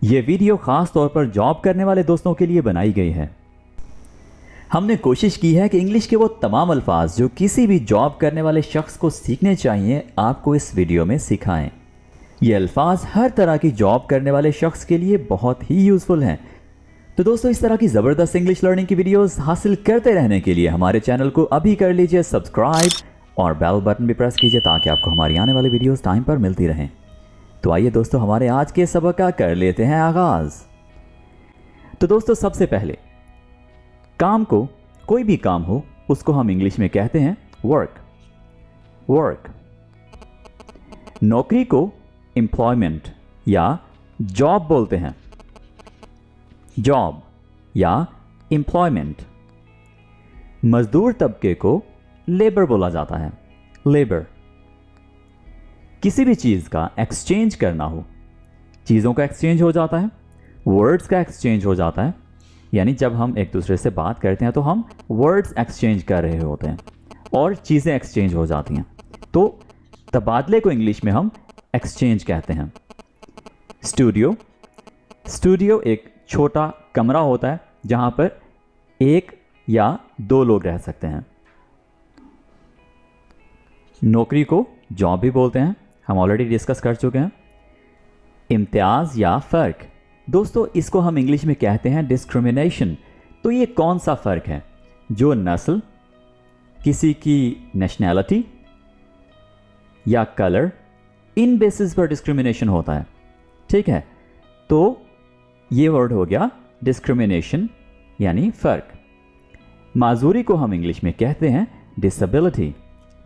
ये वीडियो खास तौर पर जॉब करने वाले दोस्तों के लिए बनाई गई है। हमने कोशिश की है कि इंग्लिश के वो तमाम अल्फाज जो किसी भी जॉब करने वाले शख्स को सीखने चाहिए आपको इस वीडियो में सिखाएं। ये अल्फाज हर तरह की जॉब करने वाले शख्स के लिए बहुत ही यूज़फुल हैं। तो दोस्तों, इस तरह की ज़बरदस्त इंग्लिश लर्निंग की वीडियोस हासिल करते रहने के लिए हमारे चैनल को अभी कर लीजिए सब्सक्राइब और बेल बटन भी प्रेस कीजिए ताकि आपको हमारी आने वाली वीडियोस टाइम पर मिलती रहें। तो आइए दोस्तों, हमारे आज के सबक का कर लेते हैं आगाज़। तो दोस्तों, सबसे पहले काम को, कोई भी काम हो उसको हम इंग्लिश में कहते हैं वर्क। वर्क। नौकरी को एम्प्लॉयमेंट या जॉब बोलते हैं। जॉब या एम्प्लॉयमेंट। मजदूर तबके को लेबर बोला जाता है। लेबर। किसी भी चीज़ का एक्सचेंज करना हो, चीज़ों का एक्सचेंज हो जाता है, वर्ड्स का एक्सचेंज हो जाता है। यानी जब हम एक दूसरे से बात करते हैं तो हम वर्ड्स एक्सचेंज कर रहे होते हैं और चीज़ें एक्सचेंज हो जाती हैं। तो तबादले को इंग्लिश में हम एक्सचेंज कहते हैं। स्टूडियो। स्टूडियो एक छोटा कमरा होता है जहां पर एक या दो लोग रह सकते हैं। नौकरी को जॉब भी बोलते हैं, हम ऑलरेडी डिस्कस कर चुके हैं। इम्तियाज या फ़र्क। दोस्तों, इसको हम इंग्लिश में कहते हैं डिस्क्रिमिनेशन। तो ये कौन सा फ़र्क है? जो नस्ल, किसी की नेशनैलिटी या कलर, इन बेसिस पर डिस्क्रिमिनेशन होता है। ठीक है, तो ये वर्ड हो गया डिस्क्रिमिनेशन यानी फ़र्क। माजूरी को हम इंग्लिश में कहते हैं डिसेबिलिटी।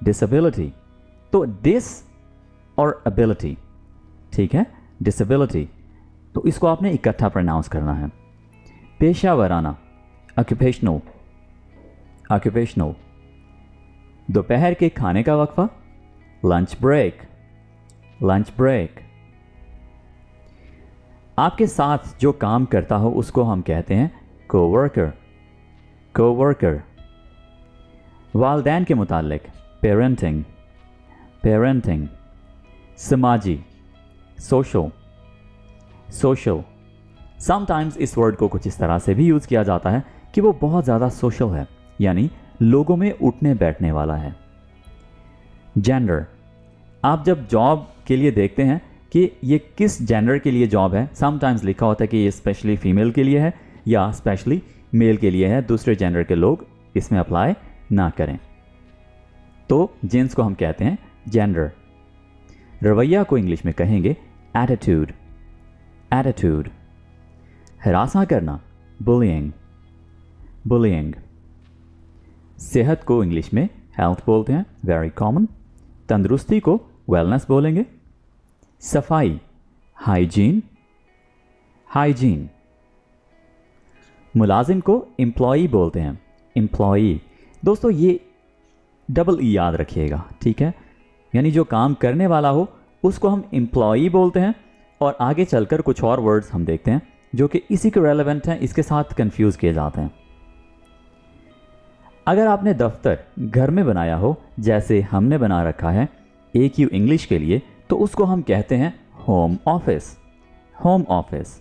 डिसेबिलिटी। तो डिस और एबिलिटी, ठीक है, डिसेबिलिटी। तो इसको आपने इकट्ठा प्रोनाउंस करना है। पेशा वराना, ऑक्यूपेशनल। ऑक्यूपेशनल। दोपहर के खाने का वक्फा, लंच ब्रेक। Lunch break. आपके साथ जो काम करता हो उसको हम कहते हैं कोवर्कर। कोवर्कर। वालिदैन के मुतालिक पेरेंटिंग। पेरेंटिंग। समाजी, सोशल। सोशल। समटाइम्स इस वर्ड को कुछ इस तरह से भी यूज़ किया जाता है कि वो बहुत ज़्यादा सोशल है, यानी लोगों में उठने बैठने वाला है। जेंडर। आप जब जॉब के लिए देखते हैं कि ये किस जेंडर के लिए जॉब है, समटाइम्स लिखा होता है कि ये स्पेशली फीमेल के लिए है या स्पेशली मेल के लिए है, दूसरे जेंडर के लोग इसमें अप्लाई ना करें। तो जेंट्स को हम कहते हैं जेंडर। रवैया को इंग्लिश में कहेंगे एटीट्यूड। एटीट्यूड। हरासा करना बुलिंग। बुलिंग। सेहत को इंग्लिश में हेल्थ बोलते हैं, वेरी कॉमन। तंदुरुस्ती को वेलनेस बोलेंगे। सफाई हाइजीन। हाइजीन। मुलाजिम को एम्प्लॉई बोलते हैं, एम्प्लॉई। दोस्तों, ये डबल ई याद रखिएगा, ठीक है, यानी जो काम करने वाला हो उसको हम एम्प्लॉई बोलते हैं और आगे चलकर कुछ और वर्ड्स हम देखते हैं जो कि इसी के रेलेवेंट हैं, इसके साथ कंफ्यूज किए जाते हैं। अगर आपने दफ्तर घर में बनाया हो, जैसे हमने बना रखा है AQ इंग्लिश के लिए, तो उसको हम कहते हैं होम ऑफिस। Home office.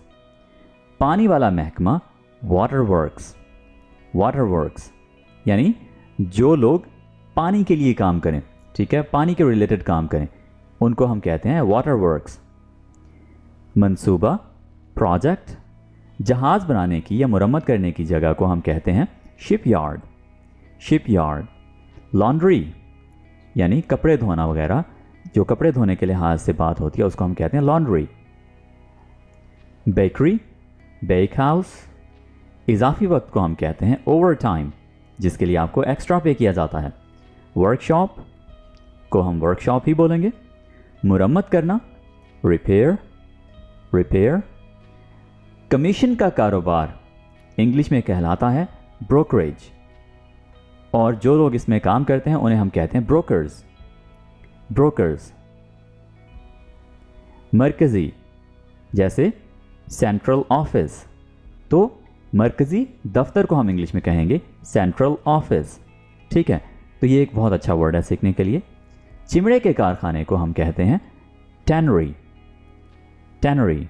पानी वाला महकमा वाटर वर्क्स। Water works. यानी जो लोग पानी के लिए काम करें, ठीक है, पानी के रिलेटेड काम करें, उनको हम कहते हैं वाटर वर्क्स। मंसूबा, प्रोजेक्ट। जहाज़ बनाने की या मुरम्मत करने की जगह को हम कहते हैं ship yard. Ship yard. Laundry यानी कपड़े धोना वगैरह, जो कपड़े धोने के लिहाज से बात होती है उसको हम कहते हैं लॉन्ड्री। Bakery, bake house. इजाफी वक्त को हम कहते हैं ओवर टाइम, जिसके लिए आपको एक्स्ट्रा पे किया जाता है। वर्कशॉप को हम वर्कशॉप ही बोलेंगे। मुरम्मत करना रिपेयर। रिपेयर। कमीशन का कारोबार इंग्लिश में कहलाता है ब्रोकरेज और जो लोग इसमें काम करते हैं उन्हें हम कहते हैं ब्रोकर्स। ब्रोकर्स। मरकजी, जैसे सेंट्रल ऑफिस, तो मरकजी दफ्तर को हम इंग्लिश में कहेंगे सेंट्रल ऑफिस। ठीक है, तो ये एक बहुत अच्छा वर्ड है सीखने के लिए। चिमड़े के कारखाने को हम कहते हैं टैनरी। टैनरी।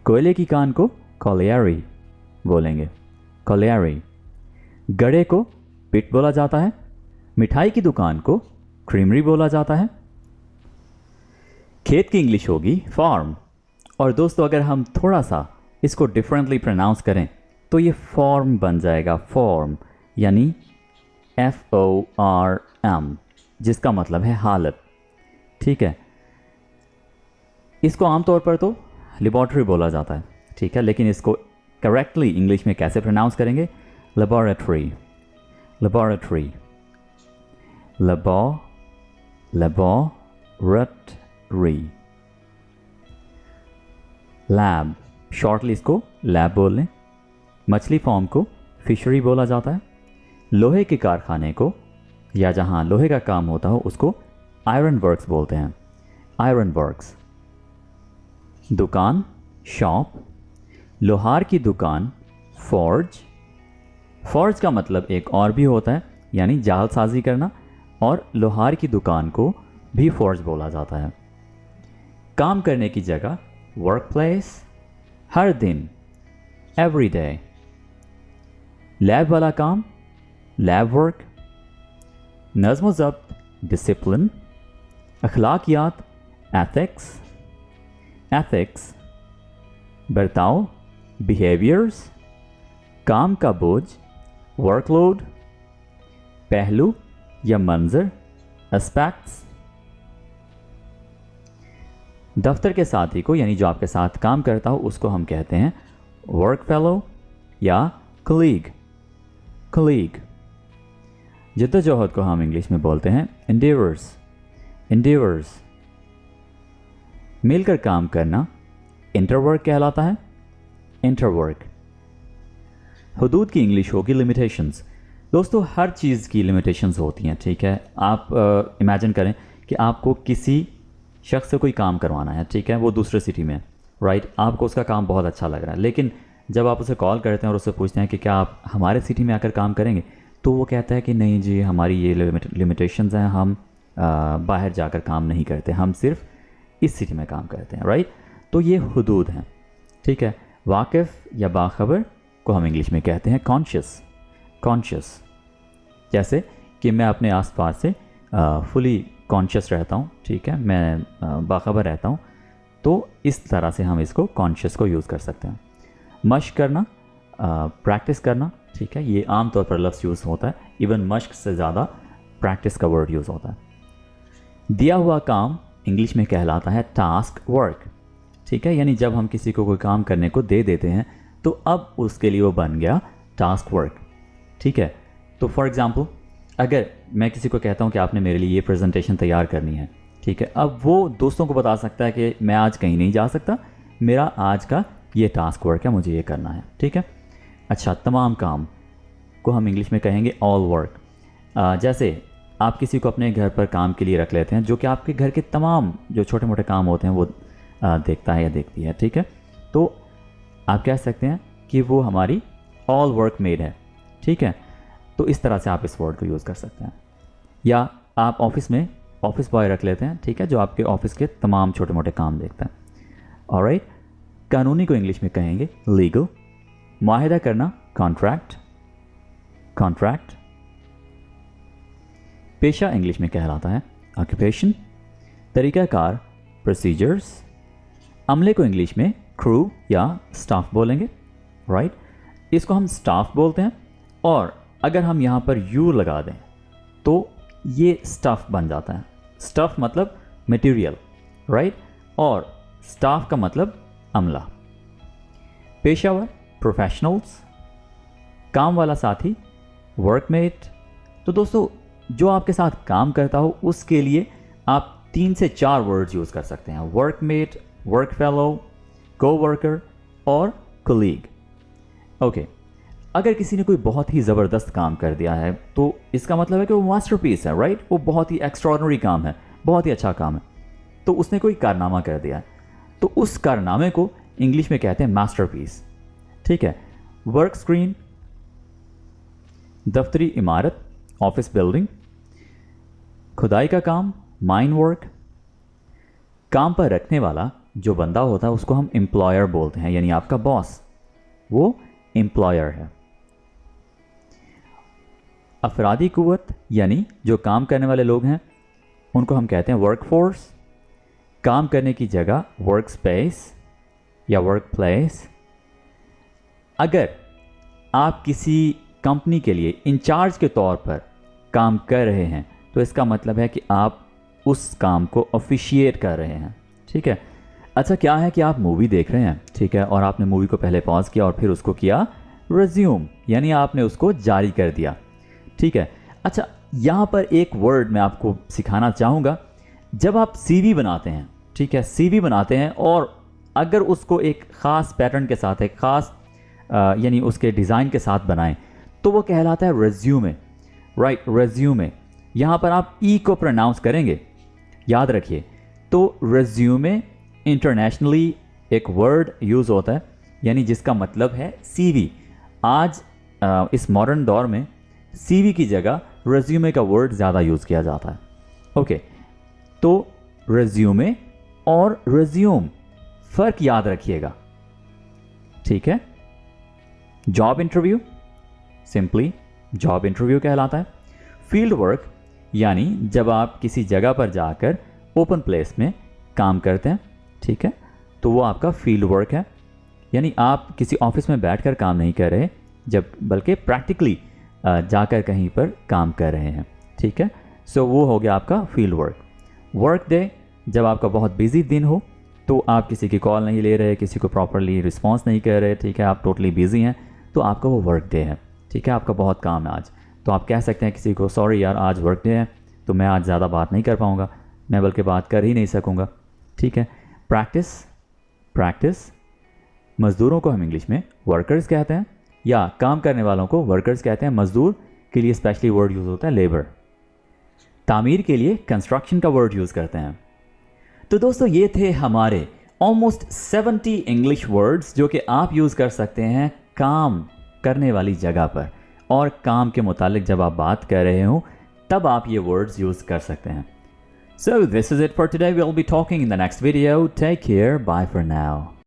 कोयले की कान को colliery बोलेंगे, colliery। गड़े को पिट बोला जाता है। मिठाई की दुकान को क्रीमरी बोला जाता है। खेत की इंग्लिश होगी फार्म। और दोस्तों अगर हम थोड़ा सा इसको डिफरेंटली प्रोनाउंस करें तो ये फॉर्म बन जाएगा, फॉर्म यानी FORM, जिसका मतलब है हालत। ठीक है, इसको आमतौर पर तो लेबॉर्ट्री बोला जाता है, ठीक है, लेकिन इसको करेक्टली इंग्लिश में कैसे प्रोनाउंस करेंगे? Laboratory, laboratory, laboratory. Lab, shortly इसको लैब बोल लें। मछली फार्म को फिशरी बोला जाता है। लोहे के कारखाने को या जहां लोहे का काम होता हो उसको आयरन वर्क्स बोलते हैं, आयरन वर्क्स। दुकान शॉप, लोहार की दुकान फोर्ज। फोर्ज का मतलब एक और भी होता है यानी जालसाजी करना, और लोहार की दुकान को भी फोर्ज बोला जाता है। काम करने की जगह वर्क प्लेस, हर दिन एवरी डे। लैब वाला काम लैब वर्क। नज़्म ज़ब्त डिसिप्लिन। अखलाकियात एथिक्स, एथिक्स। बर्ताव बिहेवियर्स। काम का बोझ वर्कलोड। पहलू या मंजर एस्पेक्ट्स। दफ्तर के साथी को यानी जो आपके साथ काम करता हो उसको हम कहते हैं वर्क फेलो या कलीग, कलीग। जिद्दोजहद को हम इंग्लिश में बोलते हैं एंडेवर्स, एंडेवर्स। मिलकर काम करना इंटरवर्क कहलाता है, इंटरवर्क। हुदूद की इंग्लिश होगी लिमिटेशंस। दोस्तों हर चीज़ की लिमिटेशंस होती हैं, ठीक है। आप इमेजिन करें कि आपको किसी शख्स से कोई काम करवाना है, ठीक है, वो दूसरे सिटी में, राइट। आपको उसका काम बहुत अच्छा लग रहा है, लेकिन जब आप उसे कॉल करते हैं और उससे पूछते हैं कि क्या आप हमारे सिटी में आकर काम करेंगे, तो वो कहता है कि नहीं जी, हमारी ये लिमिटेशंस हैं, हम बाहर जाकर काम नहीं करते, हम सिर्फ इस सिटी में काम करते हैं, राइट। तो ये हुदूद हैं, ठीक है। वाकिफ़ या बाखबर को हम इंग्लिश में कहते हैं कॉन्शियस, कॉन्शियस। जैसे कि मैं अपने आसपास से फुली कॉन्शियस रहता हूँ, ठीक है, मैं बाखबर रहता हूँ, तो इस तरह से हम इसको कॉन्शियस को यूज़ कर सकते हैं। मश्क करना, प्रैक्टिस करना, ठीक है, ये आम तौर पर लफ्ज़ यूज़ होता है, इवन मश्क से ज़्यादा प्रैक्टिस का वर्ड यूज़ होता है। दिया हुआ काम इंग्लिश में कहलाता है टास्क वर्क, ठीक है, यानी जब हम किसी को कोई काम करने को दे देते हैं तो अब उसके लिए वो बन गया टास्क वर्क, ठीक है। तो फॉर एग्ज़ाम्पल अगर मैं किसी को कहता हूँ कि आपने मेरे लिए ये प्रेजेंटेशन तैयार करनी है, ठीक है, अब वो दोस्तों को बता सकता है कि मैं आज कहीं नहीं जा सकता, मेरा आज का ये टास्क वर्क है, मुझे ये करना है, ठीक है। अच्छा, तमाम काम को हम इंग्लिश में कहेंगे ऑल वर्क। जैसे आप किसी को अपने घर पर काम के लिए रख लेते हैं जो कि आपके घर के तमाम जो छोटे मोटे काम होते हैं वो देखता है या देखती है, ठीक है, तो आप कह सकते हैं कि वो हमारी ऑल वर्क मेड है, ठीक है। तो इस तरह से आप इस वर्ड को यूज़ कर सकते हैं। या आप ऑफिस में ऑफिस बॉय रख लेते हैं, ठीक है, जो आपके ऑफिस के तमाम छोटे मोटे काम देखता है, ऑलराइट। कानूनी को इंग्लिश में कहेंगे लीगल। मुआहिदा करना कॉन्ट्रैक्ट, कॉन्ट्रैक्ट। पेशा इंग्लिश में कहलाता है ऑक्यूपेशन। तरीक़ाकार प्रोसीजर्स। अमले को इंग्लिश में क्रू या स्टाफ बोलेंगे, राइट। इसको हम स्टाफ बोलते हैं, और अगर हम यहाँ पर यू लगा दें तो ये स्टफ़ बन जाता है। स्टफ़ मतलब मटेरियल, राइट, और स्टाफ का मतलब अमला। पेशावर प्रोफेशनल्स। काम वाला साथी वर्कमेट। तो दोस्तों जो आपके साथ काम करता हो उसके लिए आप 3 से 4 वर्ड्स यूज़ कर सकते हैं, वर्कमेट, वर्क फेलो, कोवर्कर और कोलीग। ओके, अगर किसी ने कोई बहुत ही ज़बरदस्त काम कर दिया है तो इसका मतलब है कि वो मास्टरपीस है, राइट, वो बहुत ही एक्स्ट्राऑर्डिनरी काम है, बहुत ही अच्छा काम है, तो उसने कोई कारनामा कर दिया है, तो उस कारनामे को इंग्लिश में कहते हैं मास्टरपीस, ठीक है। वर्क स्क्रीन, दफ्तरी इमारत, ऑफिस बिल्डिंग। खुदाई का काम माइन वर्क। काम पर रखने वाला जो बंदा होता है उसको हम एम्प्लॉयर बोलते हैं, यानी आपका बॉस, वो एम्प्लॉयर है। अफरादी कुव्वत यानी जो काम करने वाले लोग हैं उनको हम कहते हैं वर्कफोर्स। काम करने की जगह वर्क स्पेस या वर्क प्लेस। अगर आप किसी कंपनी के लिए इंचार्ज के तौर पर काम कर रहे हैं तो इसका मतलब है कि आप उस काम को ऑफिशिएट कर रहे हैं, ठीक है। अच्छा, क्या है कि आप मूवी देख रहे हैं, ठीक है, और आपने मूवी को पहले पॉज किया और फिर उसको किया रिज्यूम, यानी आपने उसको जारी कर दिया, ठीक है। अच्छा, यहाँ पर एक वर्ड मैं आपको सिखाना चाहूँगा। जब आप सीवी बनाते हैं, ठीक है, सीवी बनाते हैं और अगर उसको एक ख़ास पैटर्न के साथ, एक ख़ास यानी उसके डिज़ाइन के साथ बनाएं तो वो कहलाता है रेज्यूमे, राइट, रेज्यूमे। यहाँ पर आप ई को प्रोनाउंस करेंगे, याद रखिए। तो रेज्यूमे इंटरनेशनली एक वर्ड यूज़ होता है, यानी जिसका मतलब है सीवी। आज इस मॉडर्न दौर में सीवी की जगह रेज्यूमे का वर्ड ज़्यादा यूज़ किया जाता है। ओके, तो रेज्यूमे और रेज्यूम फ़र्क याद रखिएगा, ठीक है। Job interview simply job interview कहलाता है। फील्ड वर्क यानी जब आप किसी जगह पर जाकर ओपन प्लेस में काम करते हैं, ठीक है, तो वो आपका फील्ड वर्क है, यानी आप किसी ऑफिस में बैठकर काम नहीं कर रहे, जब बल्कि प्रैक्टिकली जाकर कहीं पर काम कर रहे हैं, ठीक है। सो वो हो गया आपका फील्ड वर्क। वर्क डे, जब आपका बहुत बिजी दिन हो तो आप किसी की कॉल नहीं ले रहे, किसी को प्रॉपरली रिस्पॉन्स नहीं कर रहे, ठीक है, आप टोटली बिजी हैं, तो आपका वो वर्क डे है, ठीक है, आपका बहुत काम है आज। तो आप कह सकते हैं किसी को, सॉरी यार आज वर्क डे है तो मैं आज ज़्यादा बात नहीं कर पाऊँगा, मैं बल्कि बात कर ही नहीं सकूँगा, ठीक है। प्रैक्टिस, प्रैक्टिस मज़दूरों को हम इंग्लिश में वर्कर्स कहते हैं, या काम करने वालों को वर्कर्स कहते हैं। मज़दूर के लिए स्पेशली वर्ड यूज़ होता है लेबर। तामीर के लिए कंस्ट्रक्शन का वर्ड यूज़ करते हैं। तो दोस्तों, ये थे हमारे ऑलमोस्ट 70 इंग्लिश वर्ड्स जो कि आप यूज़ कर सकते हैं काम करने वाली जगह पर, और काम के मुतालिक जब आप बात कर रहे हो तब आप ये वर्ड्स यूज़ कर सकते हैं। So this is it for today. We'll be talking in the next video. Take care. Bye for now.